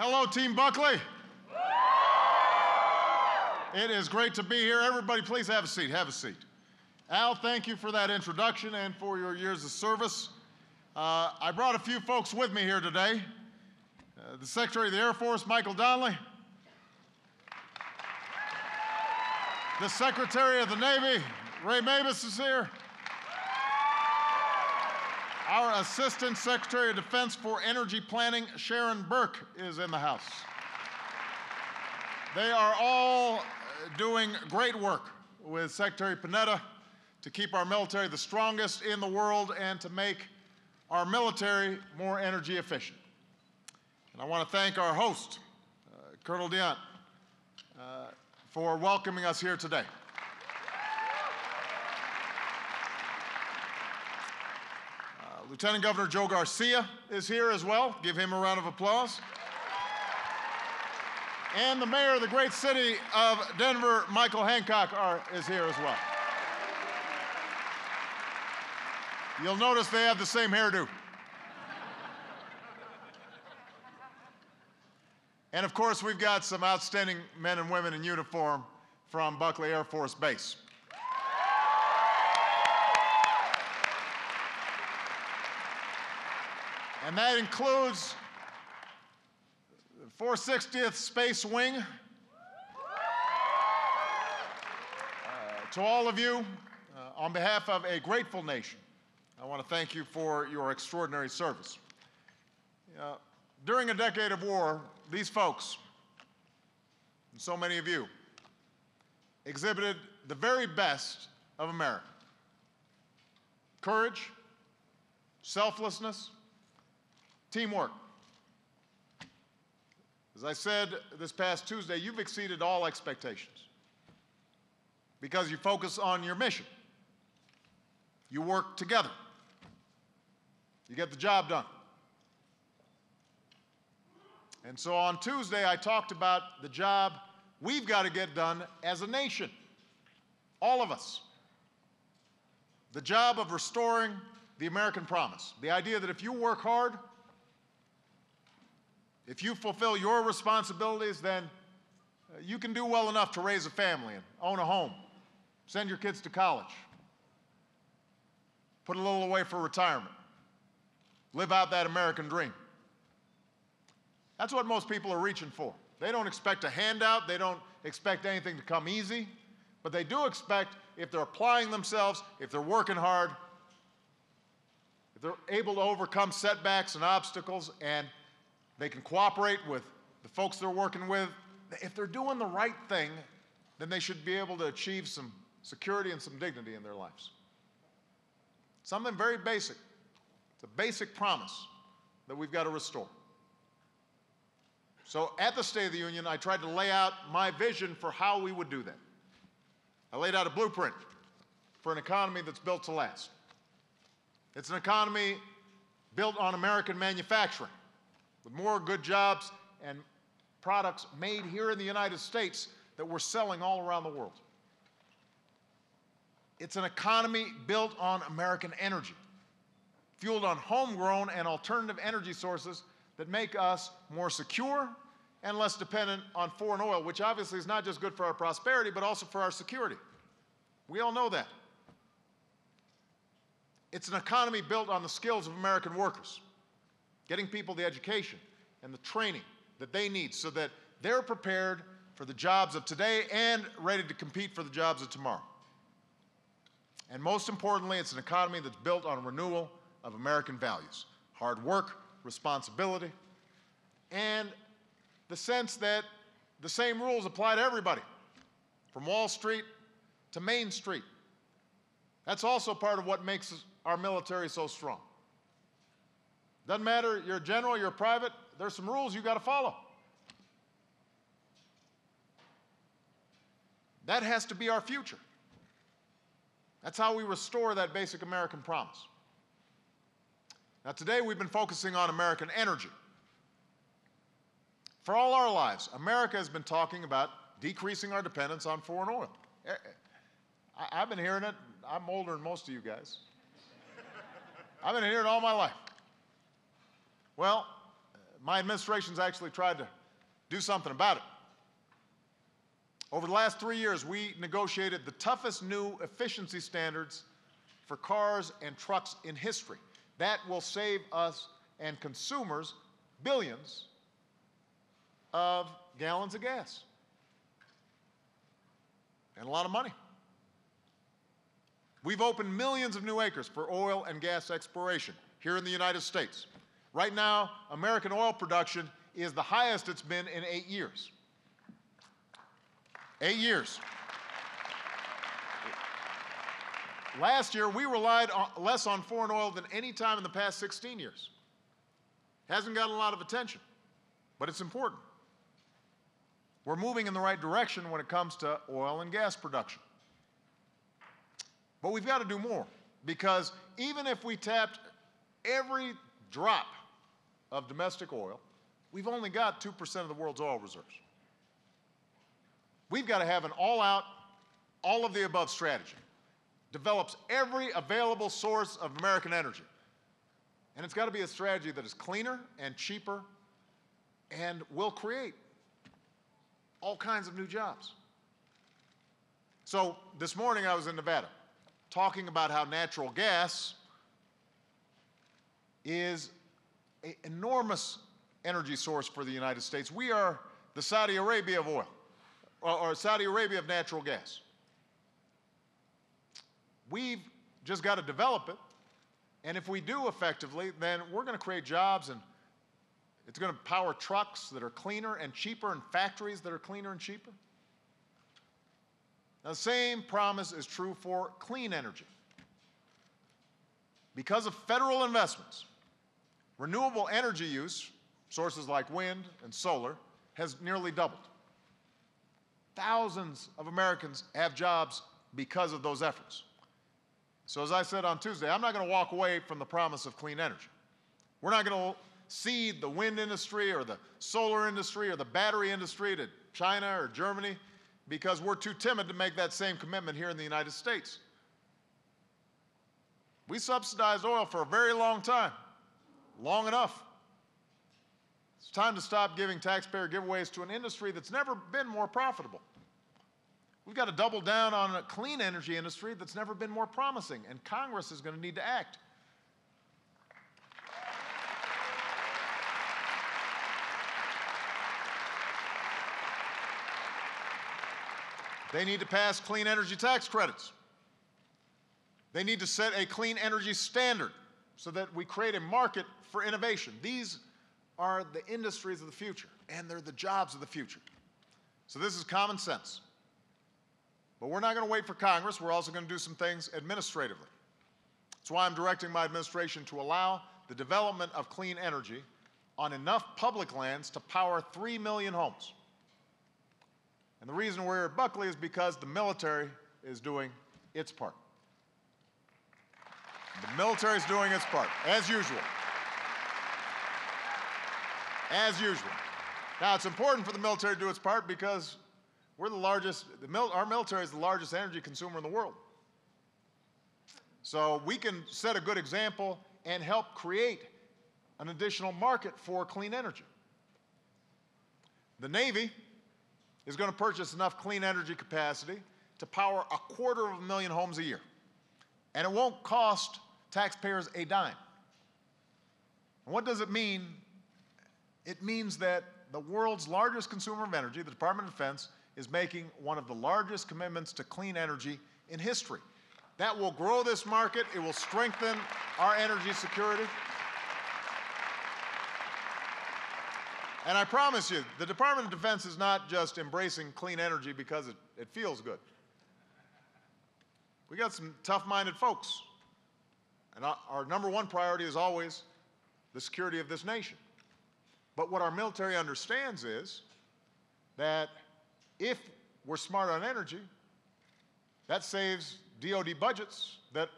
Hello, Team Buckley. It is great to be here. Everybody, please have a seat. Have a seat. Al, thank you for that introduction and for your years of service. I brought a few folks with me here today. The Secretary of the Air Force, Michael Donnelly. The Secretary of the Navy, Ray Mabus, is here. Our Assistant Secretary of Defense for Energy Planning, Sharon Burke, is in the house. They are all doing great work with Secretary Panetta to keep our military the strongest in the world and to make our military more energy efficient. And I want to thank our host, Colonel Diant, for welcoming us here today. Lieutenant Governor Joe Garcia is here as well. Give him a round of applause. And the mayor of the great city of Denver, Michael Hancock, is here as well. You'll notice they have the same hairdo. And of course, we've got some outstanding men and women in uniform from Buckley Air Force Base. And that includes the 460th Space Wing. To all of you, on behalf of a grateful nation, I want to thank you for your extraordinary service. During a decade of war, these folks, and so many of you, exhibited the very best of America. Courage, selflessness, teamwork. As I said this past Tuesday, you've exceeded all expectations because you focus on your mission. You work together. You get the job done. And so on Tuesday, I talked about the job we've got to get done as a nation, all of us. The job of restoring the American promise, the idea that if you work hard, if you fulfill your responsibilities, then you can do well enough to raise a family and own a home, send your kids to college, put a little away for retirement, live out that American dream. That's what most people are reaching for. They don't expect a handout, they don't expect anything to come easy, but they do expect, if they're applying themselves, if they're working hard, if they're able to overcome setbacks and obstacles, and they can cooperate with the folks they're working with, if they're doing the right thing, then they should be able to achieve some security and some dignity in their lives. Something very basic. It's a basic promise that we've got to restore. So at the State of the Union, I tried to lay out my vision for how we would do that. I laid out a blueprint for an economy that's built to last. It's an economy built on American manufacturing, with more good jobs and products made here in the United States that we're selling all around the world. It's an economy built on American energy, fueled on homegrown and alternative energy sources that make us more secure and less dependent on foreign oil, which obviously is not just good for our prosperity, but also for our security. We all know that. It's an economy built on the skills of American workers, getting people the education and the training that they need so that they're prepared for the jobs of today and ready to compete for the jobs of tomorrow. And most importantly, it's an economy that's built on a renewal of American values: hard work, responsibility, and the sense that the same rules apply to everybody, from Wall Street to Main Street. That's also part of what makes our military so strong. Doesn't matter, you're a general, you're a private, there's some rules you got to follow. That has to be our future. That's how we restore that basic American promise. Now today we've been focusing on American energy. For all our lives, America has been talking about decreasing our dependence on foreign oil. I've been hearing it. I'm older than most of you guys. I've been hearing it all my life. Well, my administration's actually tried to do something about it. Over the last 3 years, we negotiated the toughest new efficiency standards for cars and trucks in history. That will save us and consumers billions of gallons of gas and a lot of money. We've opened millions of new acres for oil and gas exploration here in the United States. Right now, American oil production is the highest it's been in 8 years. 8 years. Last year, we relied less on foreign oil than any time in the past 16 years. Hasn't gotten a lot of attention, but it's important. We're moving in the right direction when it comes to oil and gas production. But we've got to do more, because even if we tapped every drop of domestic oil, we've only got 2% of the world's oil reserves. We've got to have an all-out, all-of-the-above strategy. Develops every available source of American energy. And it's got to be a strategy that is cleaner and cheaper and will create all kinds of new jobs. So this morning I was in Nevada talking about how natural gas is an enormous energy source for the United States. We are the Saudi Arabia of oil, or Saudi Arabia of natural gas. We've just got to develop it, and if we do effectively, then we're going to create jobs, and it's going to power trucks that are cleaner and cheaper and factories that are cleaner and cheaper. Now, the same promise is true for clean energy. Because of federal investments, renewable energy use, sources like wind and solar, has nearly doubled. Thousands of Americans have jobs because of those efforts. So as I said on Tuesday, I'm not going to walk away from the promise of clean energy. We're not going to cede the wind industry or the solar industry or the battery industry to China or Germany because we're too timid to make that same commitment here in the United States. We subsidized oil for a very long time, long enough. It's time to stop giving taxpayer giveaways to an industry that's never been more profitable. We've got to double down on a clean energy industry that's never been more promising, and Congress is going to need to act. They need to pass clean energy tax credits. They need to set a clean energy standard so that we create a market for innovation. These are the industries of the future, and they're the jobs of the future. So this is common sense. But we're not going to wait for Congress. We're also going to do some things administratively. That's why I'm directing my administration to allow the development of clean energy on enough public lands to power 3 million homes. And the reason we're at Buckley is because the military is doing its part. The military is doing its part, as usual. As usual. Now, it's important for the military to do its part because we're the largest, our military is the largest energy consumer in the world. So we can set a good example and help create an additional market for clean energy. The Navy is going to purchase enough clean energy capacity to power 250,000 homes a year. And it won't cost taxpayers a dime. And what does it mean? It means that the world's largest consumer of energy, the Department of Defense, is making one of the largest commitments to clean energy in history. That will grow this market. It will strengthen our energy security. And I promise you, the Department of Defense is not just embracing clean energy because it feels good. We got some tough-minded folks. And our number one priority is always the security of this nation. But what our military understands is that if we're smart on energy, that saves DoD budgets that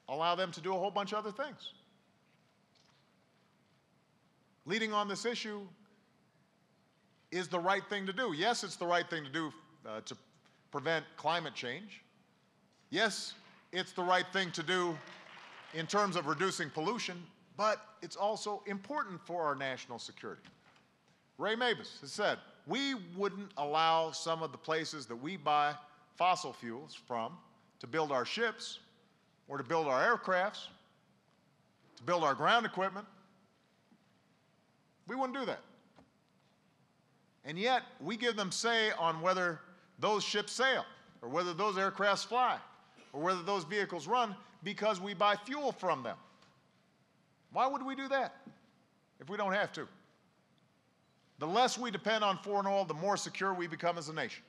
allow them to do a whole bunch of other things. Leading on this issue is the right thing to do. Yes, it's the right thing to do to prevent climate change. Yes, it's the right thing to do in terms of reducing pollution, but it's also important for our national security. Ray Mabus has said, we wouldn't allow some of the places that we buy fossil fuels from to build our ships or to build our aircrafts, to build our ground equipment. We wouldn't do that. And yet, we give them say on whether those ships sail, or whether those aircrafts fly, or whether those vehicles run, because we buy fuel from them. Why would we do that if we don't have to? The less we depend on foreign oil, the more secure we become as a nation.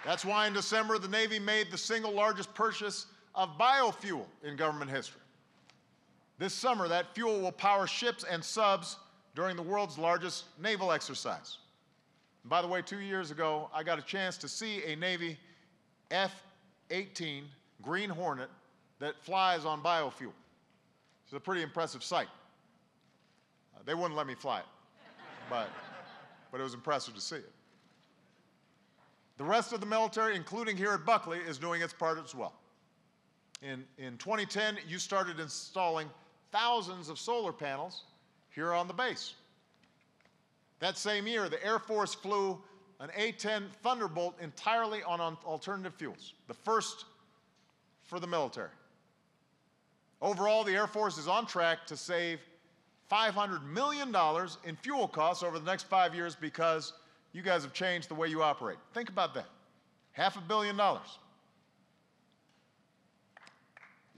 That's why in December, the Navy made the single largest purchase of biofuel in government history. This summer, that fuel will power ships and subs during the world's largest naval exercise. And by the way, 2 years ago, I got a chance to see a Navy F-18 Green Hornet that flies on biofuel. It's a pretty impressive sight. They wouldn't let me fly it, but it was impressive to see it. The rest of the military, including here at Buckley, is doing its part as well. In 2010, you started installing thousands of solar panels here on the base. That same year, the Air Force flew an A-10 Thunderbolt entirely on alternative fuels, the first for the military. Overall, the Air Force is on track to save $500 million in fuel costs over the next 5 years because you guys have changed the way you operate. Think about that. $500 million.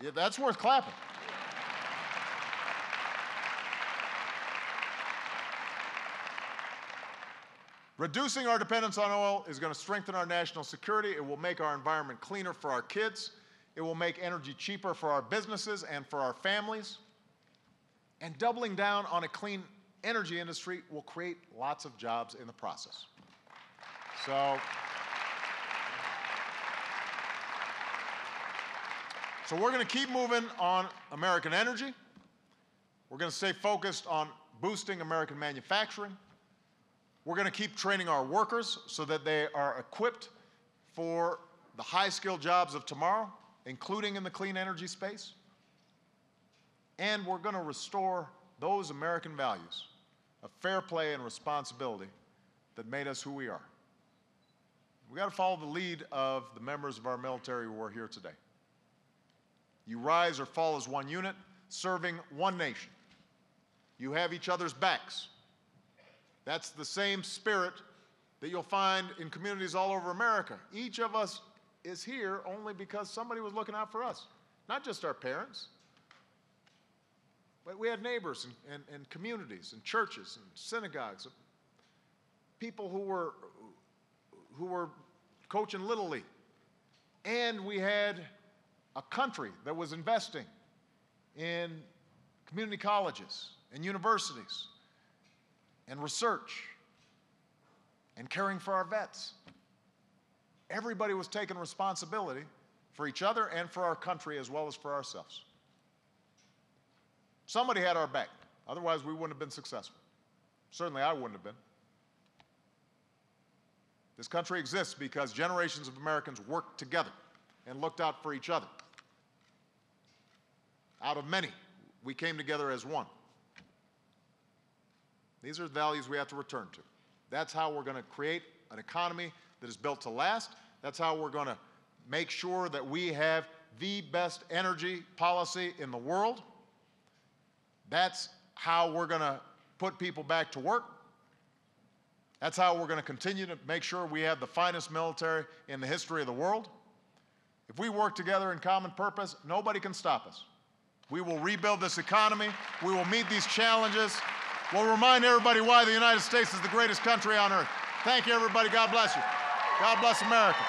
Yeah, that's worth clapping. Reducing our dependence on oil is going to strengthen our national security. It will make our environment cleaner for our kids. It will make energy cheaper for our businesses and for our families. And doubling down on a clean energy industry will create lots of jobs in the process. So we're going to keep moving on American energy. We're going to stay focused on boosting American manufacturing. We're going to keep training our workers so that they are equipped for the high-skilled jobs of tomorrow, including in the clean energy space. And we're going to restore those American values of fair play and responsibility that made us who we are. We've got to follow the lead of the members of our military who are here today. You rise or fall as one unit, serving one nation. You have each other's backs. That's the same spirit that you'll find in communities all over America. Each of us is here only because somebody was looking out for us, not just our parents. But we had neighbors and communities and churches and synagogues, people who were coaching Little League. And we had a country that was investing in community colleges and universities and research and caring for our vets. Everybody was taking responsibility for each other and for our country as well as for ourselves. Somebody had our back. Otherwise, we wouldn't have been successful. Certainly, I wouldn't have been. This country exists because generations of Americans worked together and looked out for each other. Out of many, we came together as one. These are the values we have to return to. That's how we're going to create an economy that is built to last. That's how we're going to make sure that we have the best energy policy in the world. That's how we're going to put people back to work. That's how we're going to continue to make sure we have the finest military in the history of the world. If we work together in common purpose, nobody can stop us. We will rebuild this economy. We will meet these challenges. We'll remind everybody why the United States is the greatest country on earth. Thank you, everybody. God bless you. God bless America.